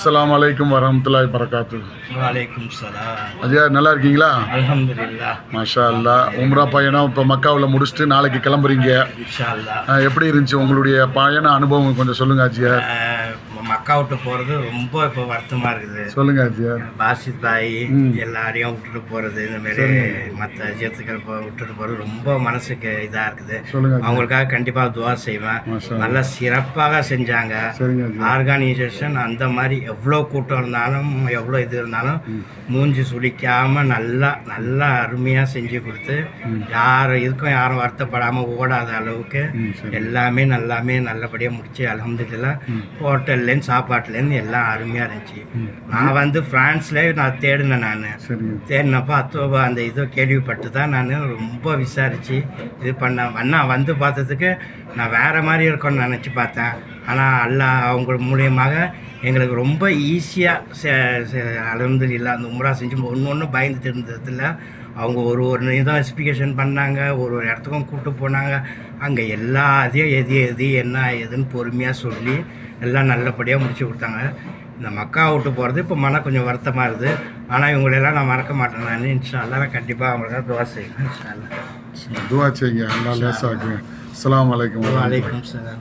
அஸ்ஸலாமு அலைக்கும் வரஹ்மத்துல்லாஹி வரகாத்துஹு. வலைக்கும் சலாம். ஐயா நல்லா இருக்கீங்களா? அல்ஹம்துலில்லாஹ். மாஷா அல்லா. உம்ரா பயணம் இப்போ மக்காவில் முடிச்சுட்டு நாளைக்கு கிளம்புறீங்க. இன்ஷா அல்லாஹ். எப்படி இருந்துச்சு உங்களுடைய பயண அனுபவம் கொஞ்சம் சொல்லுங்க ஆச்சியா. மக்கா விட்டு போகிறது ரொம்ப இப்போ வருத்தமாக இருக்குது. சொல்லுங்க ஆச்சியா. பாசித் பாய் எல்லாரையும் விட்டுட்டு போகிறது, இந்தமாரி மற்ற அஜியத்துக்கள் விட்டுட்டு போகிறது ரொம்ப மனசுக்கு இதாக இருக்குது. சொல்லுங்க. அவங்களுக்காக கண்டிப்பாக துவா செய்வேன். நல்லா சிறப்பாக செஞ்சாங்க. ஆர்கனைசேஷன் அந்த மாதிரி எவ்வளோ கூட்டம் இருந்தாலும் எவ்வளோ இது இருந்தாலும் மூஞ்சி சுளிக்காமல் நல்லா அருமையாக செஞ்சு கொடுத்து யாரும் வருத்தப்படாமல் ஓடாத அளவுக்கு எல்லாமே நல்லபடியாக முடிச்சு அல்ஹம்துலில்லாஹ். ஹோட்டல்லேருந்து சாப்பாட்டுலேருந்து எல்லாம் அருமையாக இருந்துச்சு. நான் வந்து ஃப்ரான்ஸில் நான் தேடினப்போ அந்த இதை கேள்விப்பட்டு தான் நான் ரொம்ப விசாரித்து இது பண்ணேன். அண்ணா வந்து பார்த்ததுக்கு நான் வேறு மாதிரி இருக்கும்னு நினச்சி பார்த்தேன். ஆனால் அல்லாஹ் அவங்க மூலியமாக எங்களுக்கு ரொம்ப ஈஸியாக அல்ஹம்துலில்லாஹ் அந்த உம்ரா செஞ்சு ஒன்று பயந்துட்டு இருந்ததில்ல. அவங்க ஒரு இதாக எக்ஸ்பிகேஷன் பண்ணாங்க, ஒரு இடத்துக்கும் கூப்பிட்டு போனாங்க. அங்கே எல்லாத்தையும் எது என்ன ஏதுன்னு பொறுமையாக சொல்லி எல்லாம் நல்லபடியாக முடிச்சு கொடுத்தாங்க. இந்த மக்கா விட்டு போகிறது இப்போ கொஞ்சம் வருத்தமாக இருக்குது. ஆனால் இவங்களெல்லாம் நான் மறக்க மாட்டேன். நான் இன்ஷா அல்லாஹ் நான் கண்டிப்பாக அவங்களுக்காக துவா செய்வேன். இன்ஷா அல்லாஹ் துவா செய்யுங்க. அல்லாஹ் லேசாக்குங்க. அஸ்ஸலாமு அலைக்கும். வலைக்கும் சலாம்.